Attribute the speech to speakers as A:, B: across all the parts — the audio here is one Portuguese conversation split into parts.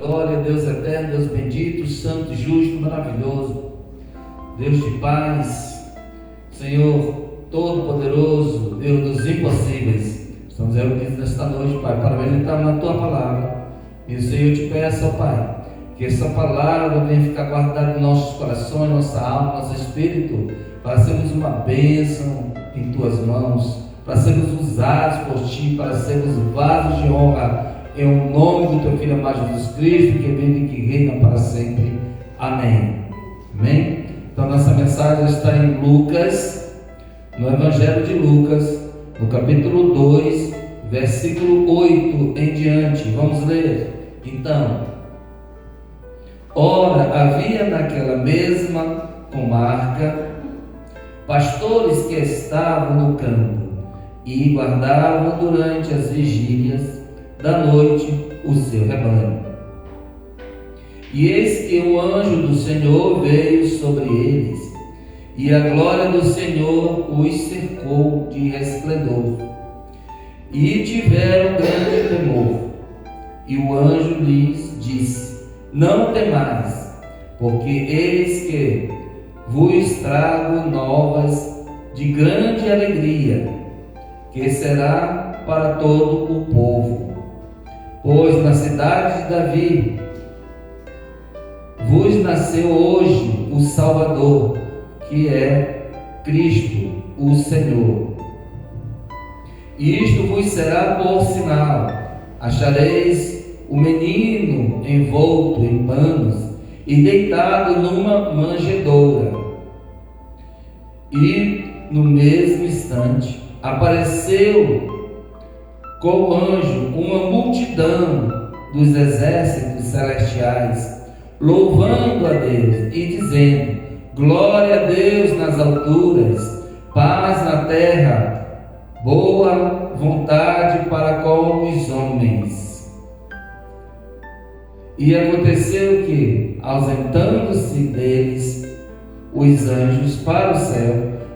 A: Glória a Deus eterno, Deus bendito, santo, justo, maravilhoso, Deus de paz, Senhor todo-poderoso, Deus dos impossíveis. Estamos reunidos nesta noite, Pai, para meditar na Tua palavra. E Senhor, eu te peço, ó Pai, que essa palavra venha ficar guardada em nossos corações, nossa alma, nosso espírito, para sermos uma bênção em Tuas mãos, para sermos usados por Ti, para sermos vasos de honra, em o nome do Teu Filho amado Jesus Cristo, que vive e que reina para sempre. Amém. Amém? Então nossa mensagem está em Lucas, no Evangelho de Lucas, no capítulo 2, versículo 8 em diante. Vamos ler. Então, ora, havia naquela mesma comarca pastores que estavam no campo e guardavam durante as vigílias da noite o seu rebanho. E eis que o anjo do Senhor veio sobre eles, e a glória do Senhor os cercou de resplendor, e tiveram grande temor. E o anjo lhes disse: não temais, porque eis que vos trago novas de grande alegria, que será para todo o povo. Pois na cidade de Davi vos nasceu hoje o Salvador, que é Cristo, o Senhor. E isto vos será por sinal: achareis o menino envolto em panos e deitado numa manjedoura. E no mesmo instante apareceu com o anjo uma multidão dos exércitos celestiais, louvando a Deus e dizendo: glória a Deus nas alturas, paz na terra, boa vontade para com os homens. E aconteceu que, ausentando-se deles os anjos para o céu,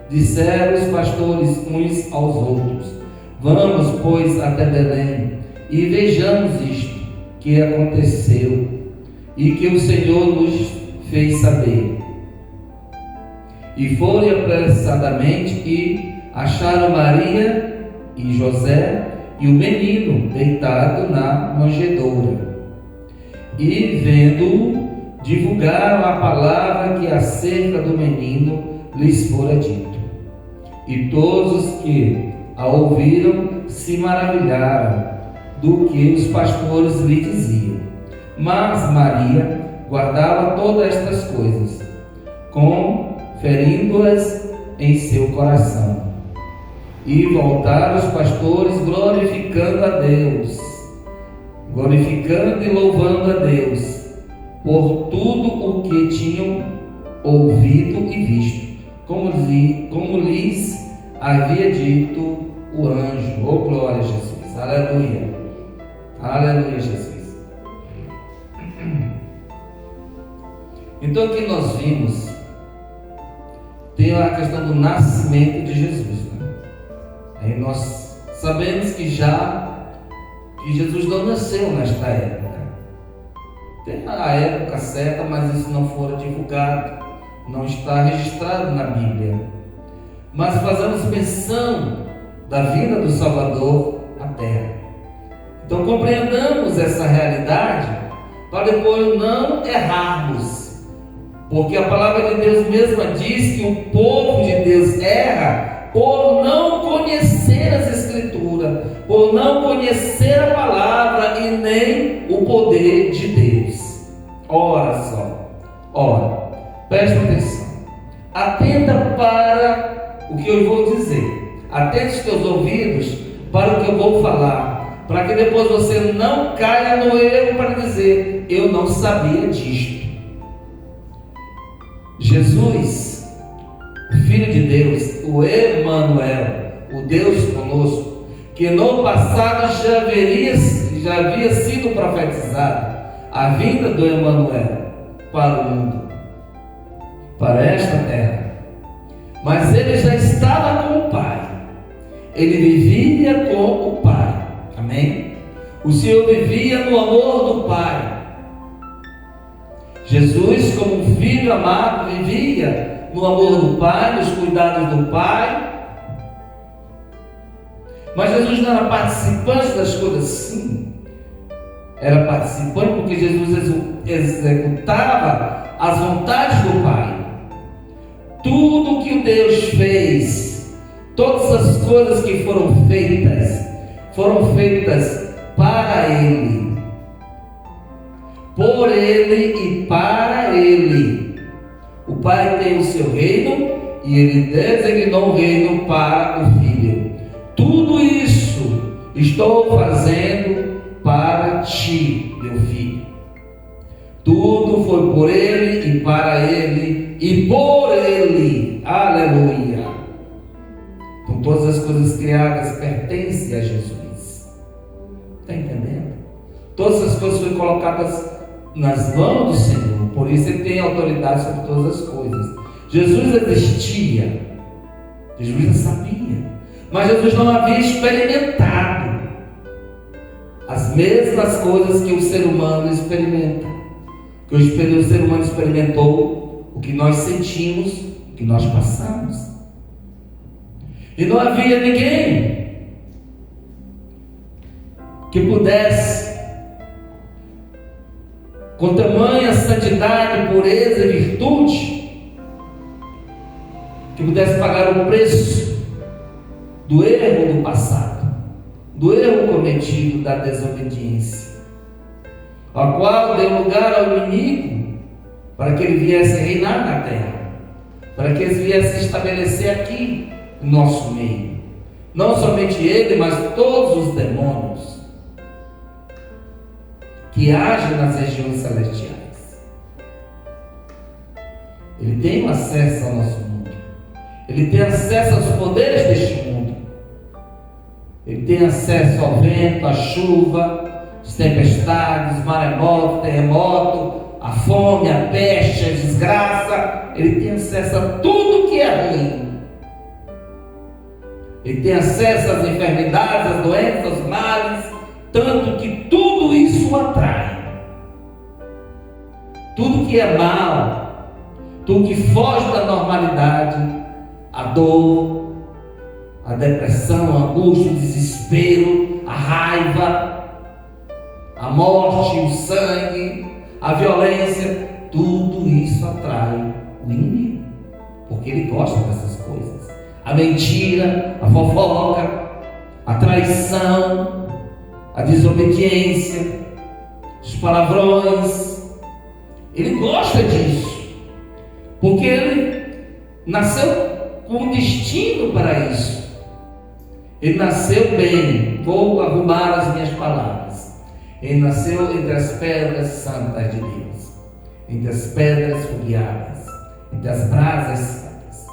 A: disseram os pastores uns aos outros: vamos, pois, até Belém, e vejamos isto que aconteceu, e que o Senhor nos fez saber. E foram apressadamente e acharam Maria e José e o menino deitado na manjedoura. E vendo-o, divulgaram a palavra que acerca do menino lhes fora dito. E todos os que a ouviram se maravilharam do que os pastores lhe diziam. Mas Maria guardava todas estas coisas, conferindo-as em seu coração. E voltaram os pastores glorificando a Deus, glorificando e louvando a Deus por tudo o que tinham ouvido e visto, como lhes havia dito o anjo. Oh, glória a Jesus, aleluia, aleluia, Jesus. Então aqui nós vimos, tem a questão do nascimento de Jesus, né? Aí nós sabemos que Jesus não nasceu nesta época. Tem a época certa, mas isso não fora divulgado, não está registrado na Bíblia. Mas fazemos menção da vinda do Salvador à Terra. Então compreendamos essa realidade para depois não errarmos. Porque a palavra de Deus mesma diz que o povo de Deus erra por não conhecer as Escrituras, por não conhecer a palavra e nem o poder de Deus. Ora só, ora, preste atenção, atenta para o que eu vou dizer, atente os teus ouvidos para o que eu vou falar, para que depois você não caia no erro para dizer: eu não sabia disto. Jesus, o Filho de Deus, o Emanuel, o Deus conosco, que no passado já havia sido profetizado a vinda do Emanuel para o mundo, para esta terra. Mas ele já estava com o Pai, ele vivia com o Pai, amém? O Senhor vivia no amor do Pai, Jesus, como um filho amado, vivia no amor do Pai, nos cuidados do Pai. Mas Jesus não era participante das coisas assim. Era participante porque Jesus executava as vontades do Pai. Tudo que o Deus fez, todas as coisas que foram feitas para Ele, por Ele e para Ele. O Pai tem o seu reino e Ele designou o reino para o Filho. Tudo isso estou fazendo para ti, meu filho. Tudo foi por Ele e para Ele e por Ele. Aleluia. Então todas as coisas criadas pertencem a Jesus. Está entendendo? Todas as coisas foram colocadas nas mãos do Senhor. Por isso Ele tem autoridade sobre todas as coisas. Jesus existia. Jesus já sabia. Mas Jesus não havia experimentado as mesmas coisas que o ser humano experimenta. Que o ser humano experimentou, o que nós sentimos, o que nós passamos. E não havia ninguém que pudesse, com tamanha santidade, pureza e virtude, que pudesse pagar o preço do erro do passado, do erro cometido da desobediência, ao qual deu lugar ao inimigo para que ele viesse reinar na terra, para que ele viesse estabelecer aqui no nosso meio. Não somente ele, mas todos os demônios que agem nas regiões celestiais. Ele tem acesso ao nosso mundo. Ele tem acesso aos poderes deste mundo. Ele tem acesso ao vento, à chuva, às tempestades, maremoto, terremoto, a fome, a peste, a desgraça. Ele tem acesso a tudo que é ruim. Ele tem acesso às enfermidades, às doenças, aos males, tanto que tudo isso o atrai. Tudo que é mal, tudo que foge da normalidade, a dor, a depressão, a angústia, o desespero, a raiva, a morte, o sangue, a violência, tudo isso atrai o inimigo, porque ele gosta dessas coisas. A mentira, a fofoca, a traição, a desobediência, os palavrões, ele gosta disso, porque ele nasceu com um destino para isso. Ele nasceu bem. Vou arrumar as minhas palavras. Ele nasceu entre as pedras santas de Deus, entre as pedras fogueadas, entre as brasas santas.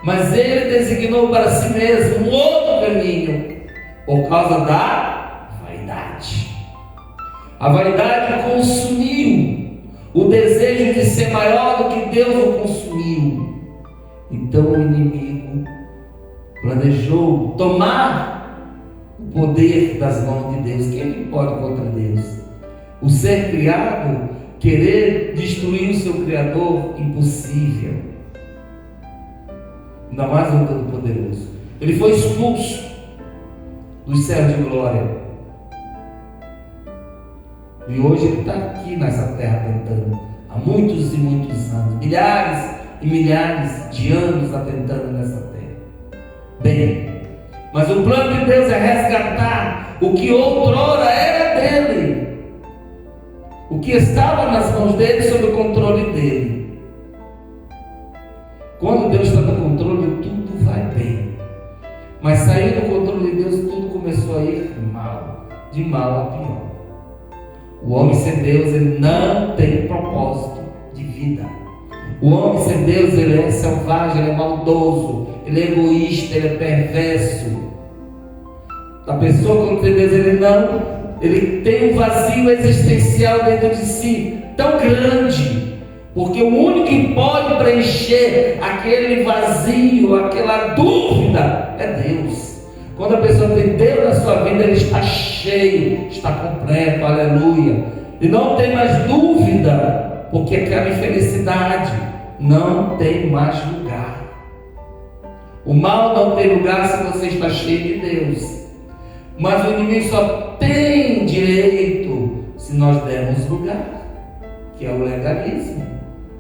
A: Mas ele designou para si mesmo um outro caminho, por causa da vaidade. A vaidade consumiu. O desejo de ser maior do que Deus o consumiu. Então o inimigo planejou tomar o poder das mãos de Deus. Quem ele pode contra Deus? O ser criado querer destruir o seu Criador, impossível. Ainda mais um Todo-Poderoso. Ele foi expulso dos céus de glória. E hoje ele está aqui nessa terra tentando, há muitos e muitos anos, milhares e milhares de anos atentando nessa terra. Bem, mas o plano de Deus é resgatar o que outrora era dele, o que estava nas mãos dele, sob o controle dele. Quando Deus está no controle, tudo vai bem. Mas saindo do controle de Deus, tudo começou a ir mal, de mal a pior. O homem sem Deus, ele não tem propósito de vida. O homem sem Deus, ele é selvagem, ele é maldoso, ele é egoísta, ele é perverso. A pessoa que não tem Deus, ele tem um vazio existencial dentro de si, tão grande, porque o único que pode preencher aquele vazio, aquela dúvida, é Deus. Quando a pessoa tem Deus na sua vida, ele está cheio, está completo, aleluia. E não tem mais dúvida porque aquela infelicidade não tem mais lugar. O mal não tem lugar se você está cheio de Deus, mas o inimigo só tem direito se nós dermos lugar, que é o legalismo.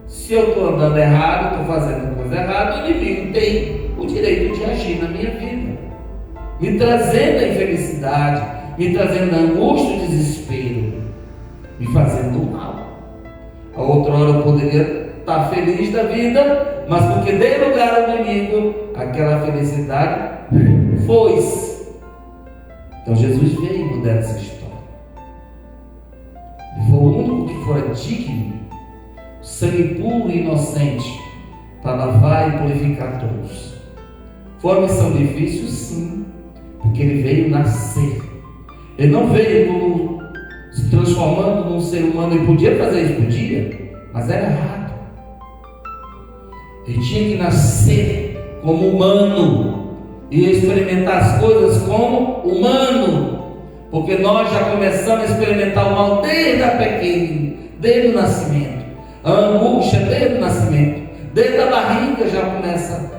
A: Se eu estou andando errado, estou fazendo coisa errada, o inimigo tem o direito de agir na minha vida, me trazendo a infelicidade, me trazendo a angústia, o desespero, me fazendo mal. A outra hora eu poderia estar feliz da vida, mas porque dei lugar ao inimigo, aquela felicidade foi-se. Então Jesus veio mudar essa história. Ele foi o único que fora digno, sangue puro e inocente, para lavar e purificar todos. Foi uma missão difícil, sim, porque ele veio nascer. Ele não veio como se transformando num ser humano. Ele podia fazer isso, podia, mas era errado. Ele tinha que nascer como humano e experimentar as coisas como humano, porque nós já começamos a experimentar o mal desde a pequena, desde o nascimento, a angústia desde o nascimento, desde a barriga já começa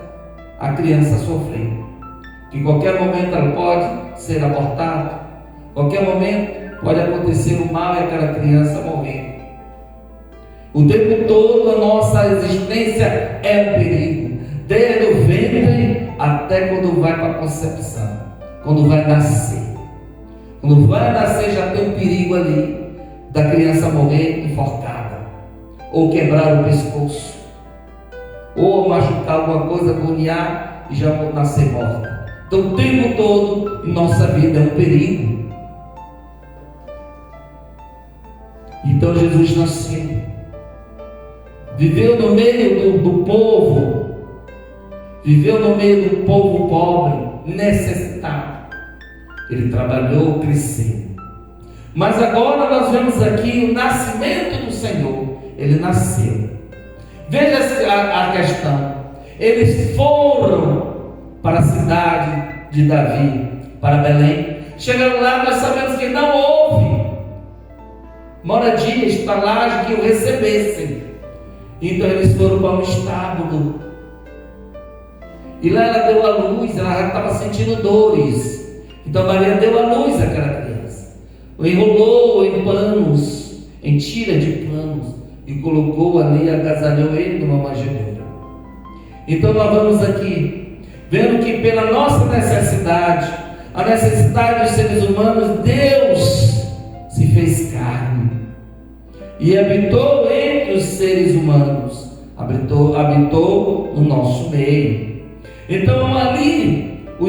A: a criança a sofrer, que em qualquer momento ela pode ser abortada, em qualquer momento pode acontecer o mal e aquela criança morrer. O tempo todo a nossa existência é um perigo, desde o ventre até quando vai para a concepção, quando vai nascer. Quando vai nascer já tem um perigo ali da criança morrer enforcada, ou quebrar o pescoço, ou machucar alguma coisa, agoniar e já nascer morta. Então o tempo todo em nossa vida é um perigo. Então Jesus nasceu, viveu no meio do povo, viveu no meio do povo pobre, necessitado. Ele trabalhou, cresceu. Mas agora nós vemos aqui o nascimento do Senhor. Ele nasceu. Veja a questão. Eles foram para a cidade de Davi, para Belém. Chegando lá, nós sabemos que não houve moradia, estalagem que o recebessem. Então eles foram para um estábulo. E lá ela deu à luz, ela já estava sentindo dores. Então Maria deu à luz àquela criança. O enrolou em panos, em tira de panos, e colocou ali, agasalhou ele numa manjedoura. Então nós vamos aqui, vendo que pela nossa necessidade, a necessidade dos seres humanos, Deus se fez carne e habitou entre os seres humanos, habitou no nosso meio. Então ali o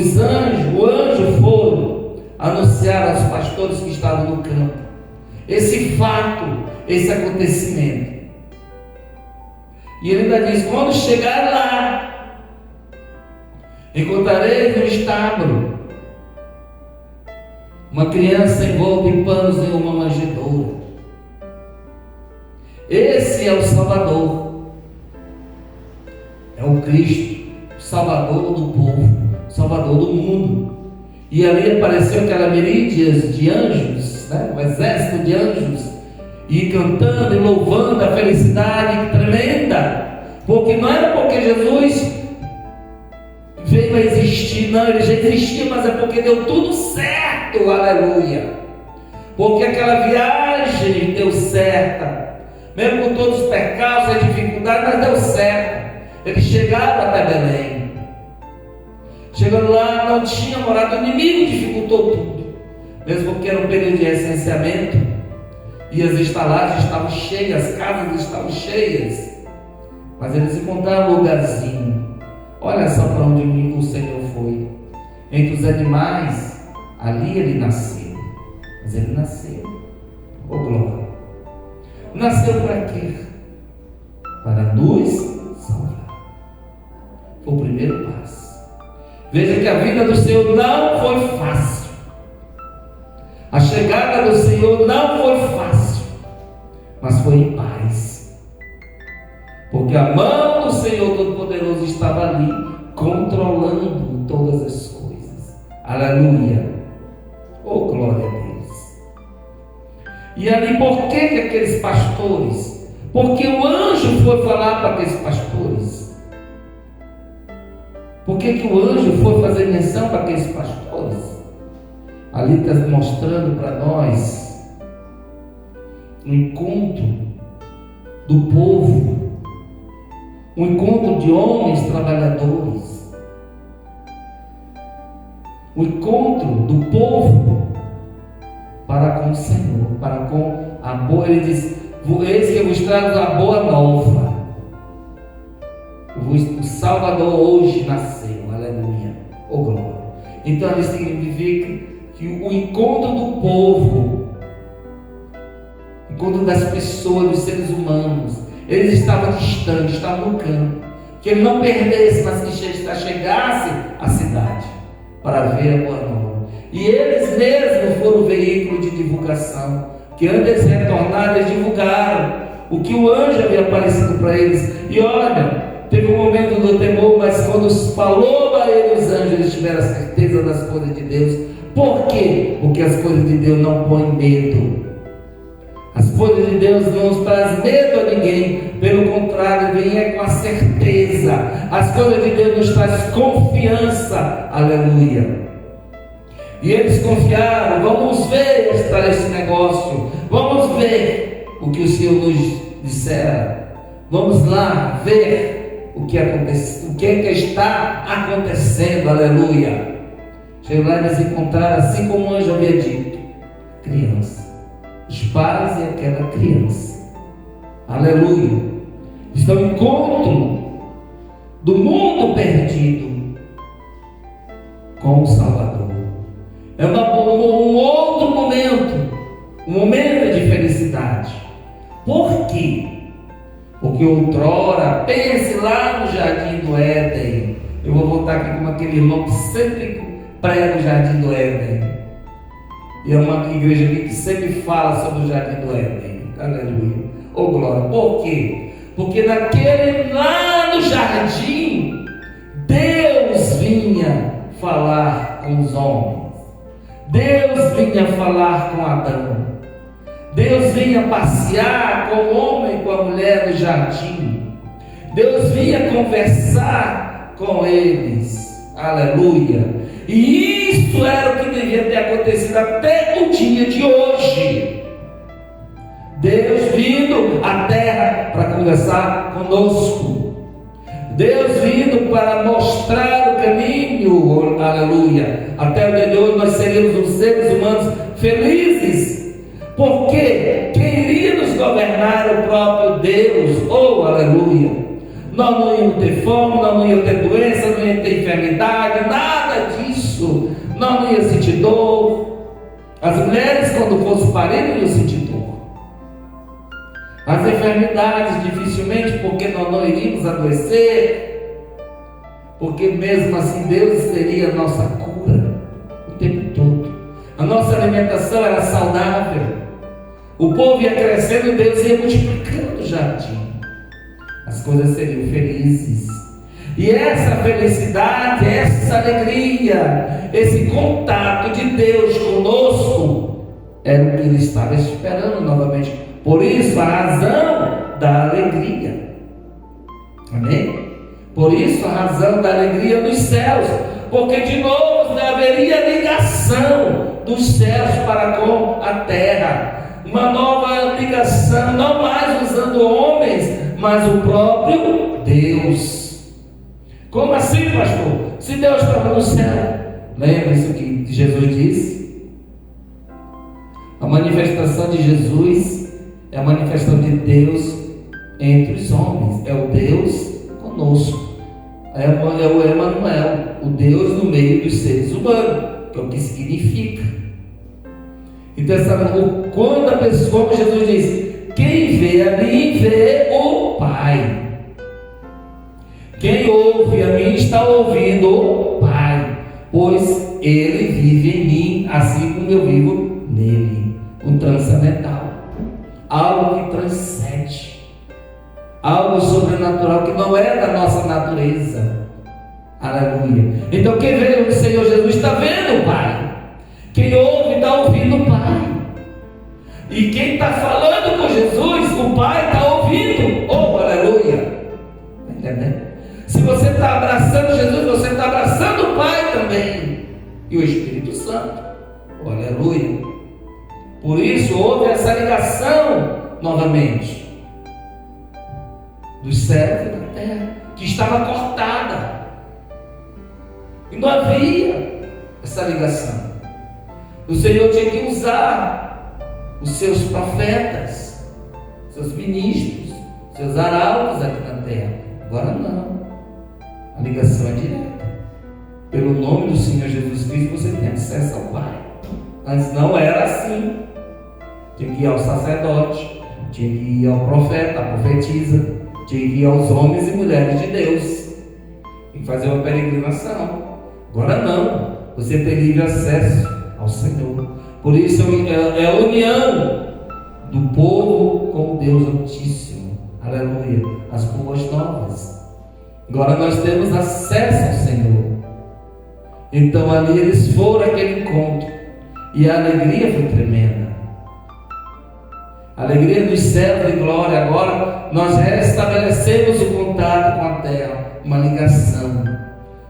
A: anjo foram anunciar aos pastores que estavam no campo esse fato, esse acontecimento. E ele ainda diz: quando chegar lá, encontrareis no estábulo uma criança envolta em panos em uma manjedoura. Esse é o Salvador, é o Cristo, o Salvador do povo, o Salvador do mundo. E ali apareceu aquela miríade de anjos, um exército de anjos, e cantando e louvando a felicidade tremenda, porque não era porque Jesus veio a existir, não, ele já existia, mas é porque deu tudo certo, aleluia, porque aquela viagem deu certa, mesmo com todos os percalços e dificuldades, mas deu certo. Eles chegaram até Belém. Chegando lá, não tinha morada, o inimigo dificultou tudo, mesmo porque era um período de recenseamento, e as estalagens estavam cheias, as casas estavam cheias, mas eles encontraram um lugarzinho. Olha só para onde o Senhor foi. Entre os animais, ali ele nasceu. Mas ele nasceu. Oh glória! Nasceu para quê? Para nos salvar. Foi o primeiro passo. Veja que a vida do Senhor não foi fácil. A chegada do Senhor não foi fácil, mas foi em paz. Porque a mão do Senhor Todo-Poderoso estava ali, controlando todas as coisas. Aleluia! Oh, glória a Deus! E ali, por que aqueles pastores, Porque o anjo foi falar para aqueles pastores. Por que o anjo foi fazer menção para aqueles pastores? Ali está mostrando para nós um encontro do povo, um encontro de homens trabalhadores, um encontro do povo para com o Senhor, para com a boa. Ele diz: eis que eu vos trago a boa nova. O Salvador hoje nasceu, aleluia, oh glória. Então isso significa que o encontro do povo, o encontro das pessoas, dos seres humanos, eles estavam distantes, estavam no campo, que ele não perdesse, mas que chegasse à cidade para ver a boa nova. E eles mesmos foram o veículo de divulgação, que antes de retornar, eles divulgaram o que o anjo havia aparecido para eles. E olha, teve um momento do temor, mas quando falou para eles os anjos, eles tiveram a certeza das coisas de Deus. Por quê? Porque as coisas de Deus não põem medo. As coisas de Deus não nos traz medo a ninguém, pelo contrário, vem com a certeza. As coisas de Deus nos traz confiança, aleluia. E eles confiaram: vamos ver esse negócio, vamos ver o que o Senhor nos dissera, vamos lá ver o que acontece, o que está acontecendo, aleluia. Chegou lá e eles encontraram, assim como o anjo havia dito, criança, os pais e aquela criança, aleluia. Estão em encontro do mundo perdido com o Salvador. É um outro momento, um momento de felicidade. Por quê? Porque outrora, pense lá no Jardim do Éden. Eu vou voltar aqui com aquele irmão que sempre prega o Jardim do Éden. E é uma igreja aqui que sempre fala sobre o Jardim do Éden. Aleluia. Oh glória. Por quê? Porque lá no jardim, Deus vinha falar com os homens. Deus vinha falar com Adão. Deus vinha passear com o homem e com a mulher no jardim. Deus vinha conversar com eles. Aleluia. E isso era o que devia ter acontecido até o dia de hoje. Deus vindo à terra para conversar conosco. Deus vindo para mostrar o caminho, aleluia. Até o dia de hoje nós seríamos os seres humanos felizes, porque quem iria nos governar o próprio Deus, oh aleluia. Nós não íamos ter fome, nós não íamos ter doença, não íamos ter enfermidade, nada disso. Nós não íamos sentir dor. As mulheres, quando fossem parir, não iam sentir dor. As enfermidades, dificilmente, porque nós não iríamos adoecer, porque mesmo assim Deus seria a nossa cura o tempo todo. A nossa alimentação era saudável, o povo ia crescendo e Deus ia multiplicando o jardim, as coisas seriam felizes. E essa felicidade, essa alegria, esse contato de Deus conosco era o que Ele estava esperando novamente. Por isso a razão da alegria. Amém? Por isso a razão da alegria nos céus. Porque de novo haveria ligação dos céus para com a terra. Uma nova ligação, não mais usando homens, mas o próprio Deus. Como assim, pastor? Se Deus estava no céu. Lembra-se o que Jesus disse? A manifestação de Jesus é a manifestação de Deus entre os homens. É o Deus conosco. É o Emanuel, o Deus no meio dos seres humanos, que é o que significa. Então, quando a pessoa, como Jesus diz, quem vê a mim, vê o Pai. Quem ouve a mim está ouvindo o Pai, pois Ele vive em mim, assim como eu vivo nele. O transcendental, algo que transcende, algo sobrenatural que não é da nossa natureza. Aleluia. Então quem vê o Senhor Jesus está vendo o Pai. Quem ouve está ouvindo o Pai. E quem está falando com Jesus, o Pai está ouvindo Aleluia. Por isso houve essa ligação novamente dos céus e da terra, que estava cortada. E não havia essa ligação. O Senhor tinha que usar os seus profetas, seus ministros, seus arautos aqui na terra. Agora não. A ligação é direta. Pelo nome do Senhor Jesus Cristo você tem acesso ao Pai. Antes não era assim. Tinha que ir ao sacerdote, tinha que ir ao profeta, à profetisa, tinha que ir aos homens e mulheres de Deus e fazer uma peregrinação. Agora não. Você tem livre acesso ao Senhor. Por isso é a união do povo com o Deus Altíssimo. Aleluia. As boas novas. Agora nós temos acesso ao Senhor. Então ali eles foram àquele encontro e a alegria foi tremenda. A alegria dos céus de glória. Agora nós restabelecemos o contato com a terra, uma ligação.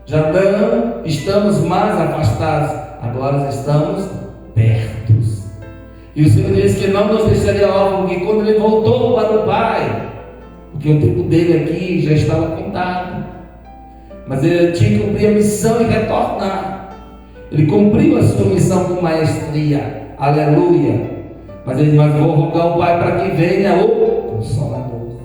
A: Já não estamos mais afastados, agora estamos pertos. E o Senhor disse que não nos deixaria órfãos, porque quando ele voltou para o Pai, porque o tempo dele aqui já estava contado, mas ele tinha que cumprir a missão e retornar. Ele cumpriu a sua missão com maestria. Aleluia. Mas ele vai rogar ao Pai para que venha o Consolador.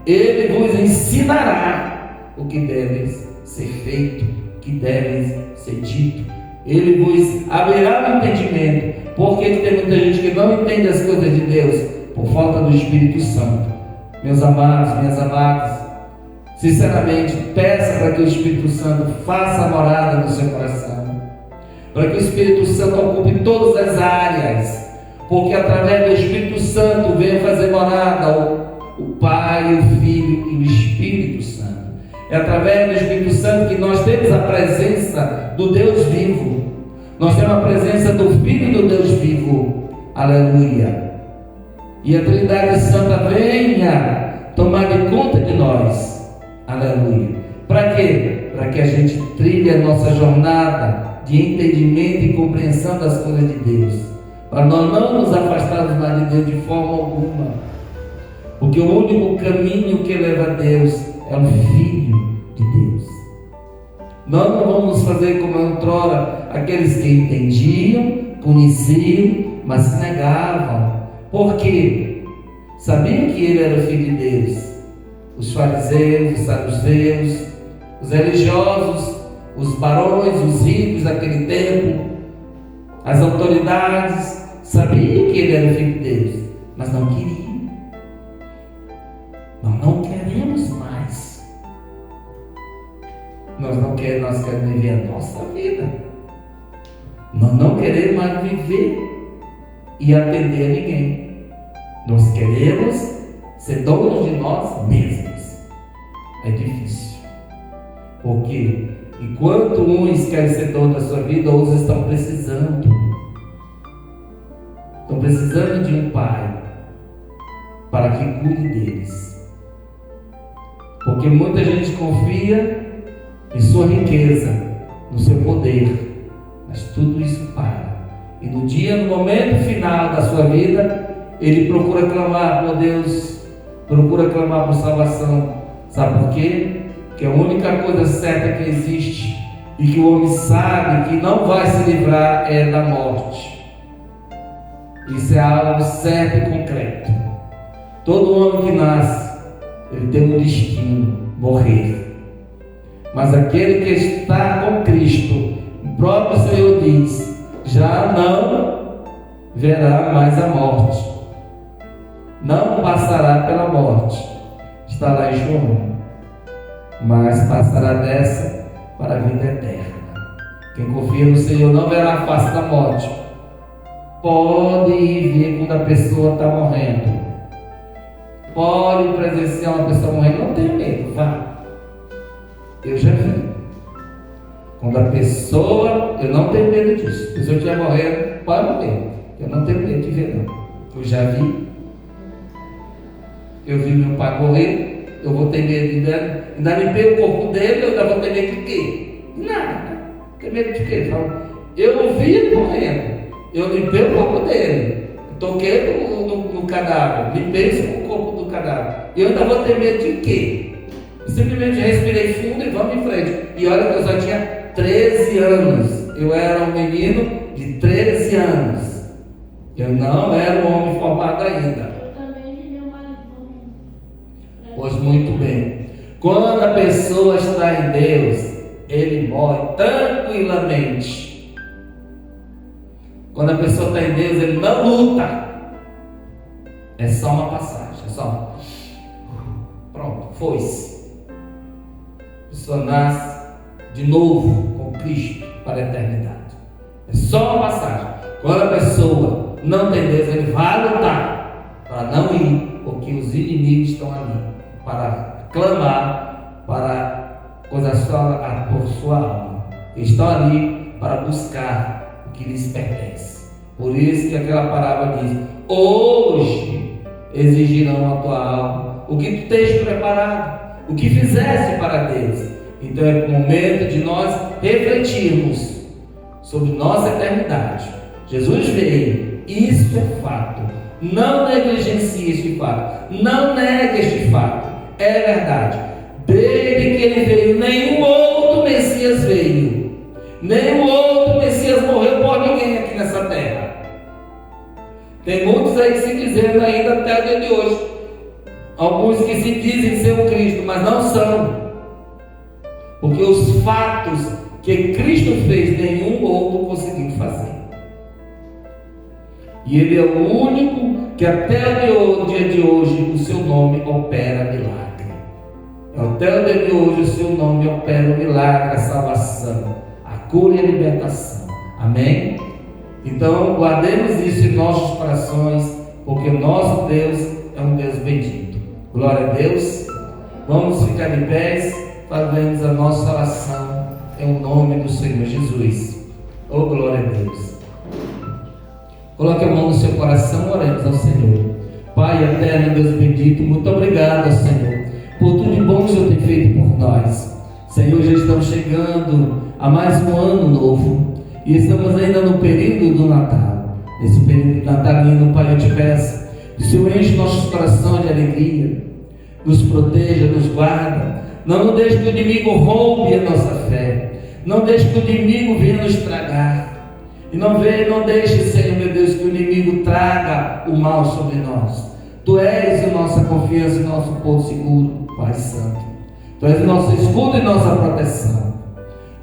A: Ele vos ensinará o que deve ser feito, o que deve ser dito. Ele vos abrirá o entendimento. Porque tem muita gente que não entende as coisas de Deus por falta do Espírito Santo. Meus amados, minhas amadas, sinceramente, peça para que o Espírito Santo faça a morada no seu coração, para que o Espírito Santo ocupe todas as áreas, porque através do Espírito Santo vem fazer morada o Pai, o Filho e o Espírito Santo. É através do Espírito Santo que nós temos a presença do Deus vivo. Nós temos a presença do Filho do Deus vivo. Aleluia. E a Trindade Santa venha tomar de conta de nós. Aleluia. Para quê? Para que a gente trilhe a nossa jornada de entendimento e compreensão das coisas de Deus. Para nós não nos afastarmos mais de Deus de forma alguma. Porque o único caminho que leva a Deus é o Filho de Deus. Nós não vamos fazer como outrora aqueles que entendiam, conheciam, mas se negavam. Por quê? Sabiam que ele era o Filho de Deus. Os fariseus, os saduceus, os religiosos, os barões, os ricos daquele tempo, as autoridades, sabiam que ele era o Filho de Deus, mas não queriam. Nós não queremos mais. Nós queremos viver a nossa vida. Nós não queremos mais viver e atender a ninguém. Nós queremos ser donos de nós mesmos. É difícil. Porque enquanto uns querem ser donos da sua vida, outros estão precisando. Estão precisando de um pai para que cuide deles. Porque muita gente confia em sua riqueza, no seu poder, mas tudo isso para. E no momento final da sua vida, ele procura clamar por Deus, procura clamar por salvação. Sabe por quê? Porque a única coisa certa que existe e que o homem sabe que não vai se livrar é da morte. Isso é algo certo e concreto. Todo homem que nasce, ele tem um destino, morrer. Mas aquele que está com Cristo, o próprio Senhor diz, já não verá mais a morte, não passará pela morte. Está lá em João. Mas passará dessa para a vida eterna. Quem confia no Senhor não verá a face da morte. Pode ir ver quando a pessoa está morrendo. Pode presenciar uma pessoa morrendo, não tem medo, vá. Eu já vi. Quando a pessoa, eu não tenho medo disso. Se a pessoa estiver morrendo, pode morrer. Eu não tenho medo de ver, não. Eu já vi. Eu vi meu pai morrer, eu vou ter medo de ainda limpei o corpo dele, eu ainda vou ter medo de quê? Nada. Tem medo de quê? Eu vi ele morrendo. Eu limpei o corpo dele. Toquei no cadáver. Limpei o corpo do cadáver. E eu ainda vou ter medo de quê? Eu simplesmente respirei fundo e vamos em frente. E olha que eu só tinha 13 anos. Eu era um menino de 13 anos. Eu não era um homem formado ainda.
B: Eu também vi meu marido.
A: Pois muito bem. Quando a pessoa está em Deus, ele morre tranquilamente. Quando a pessoa está em Deus, ele não luta. É só uma passagem. É só. Pronto, foi-se. A pessoa nasce de novo com Cristo para a eternidade. É só uma passagem. Quando a pessoa não tem Deus, ele vai lutar para não ir, porque os inimigos estão ali para clamar, para coisa só por sua alma. Eles estão ali para buscar o que lhes pertence. Por isso que aquela parábola diz: hoje exigirão a tua alma o que tu tens preparado, o que fizeste para Deus. Então é o momento de nós refletirmos sobre nossa eternidade. Jesus veio, isso é fato. Não negligencie este fato, não negue este fato. É verdade. Desde que ele veio, nenhum outro Messias veio. Nenhum outro Messias morreu por ninguém aqui nessa terra. Tem muitos aí se dizendo ainda até o dia de hoje. Alguns que se dizem ser o Cristo, mas não são. Porque os fatos que Cristo fez, nenhum outro conseguiu fazer. E ele é o único que até o dia de hoje o seu nome opera milagre. Até o dia de hoje o seu nome opera o milagre, a salvação, a cura e a libertação. Amém? Então guardemos isso em nossos corações, porque o nosso Deus é um Deus bendito. Glória a Deus. Vamos ficar de pés, fazemos a nossa oração em nome do Senhor Jesus. Oh, glória a Deus. Coloque a mão no seu coração, oremos ao Senhor. Pai eterno, Deus bendito, muito obrigado, Senhor, por tudo de bom que o Senhor tem feito por nós. Senhor, já estamos chegando a mais um ano novo e estamos ainda no período do Natal. Nesse período natalino, Pai, eu te peço que o Senhor enche nossos corações de alegria, nos proteja, nos guarda. Não deixe que o inimigo roube a nossa fé, não deixe que o inimigo venha nos estragar. E não deixe, Senhor meu Deus, que o inimigo traga o mal sobre nós. Tu és a nossa confiança e nosso porto seguro, Pai Santo. Tu és o nosso escudo e nossa proteção.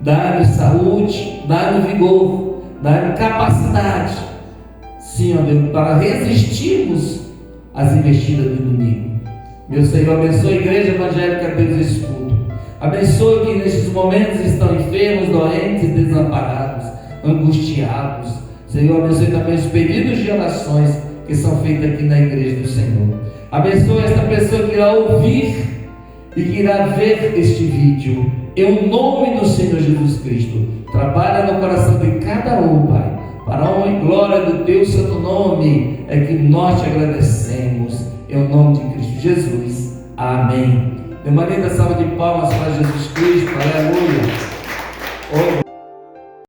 A: Dá-nos saúde, dá-nos vigor, dá-nos capacidade, sim, ó Deus, para resistirmos às investidas do inimigo. Meu Senhor, abençoe a Igreja Evangélica Deus Escudo. Abençoe que nesses momentos estão enfermos, doentes, desamparados, angustiados. Senhor, abençoe também os pedidos de orações que são feitos aqui na igreja do Senhor. Abençoe esta pessoa que irá ouvir e que irá ver este vídeo. Em nome do Senhor Jesus Cristo, trabalha no coração de cada um, Pai, para a honra e glória do teu santo nome é que nós te agradecemos. Em nome de Cristo Jesus. Amém. Dê uma linda salva de palmas para Jesus Cristo. Aleluia.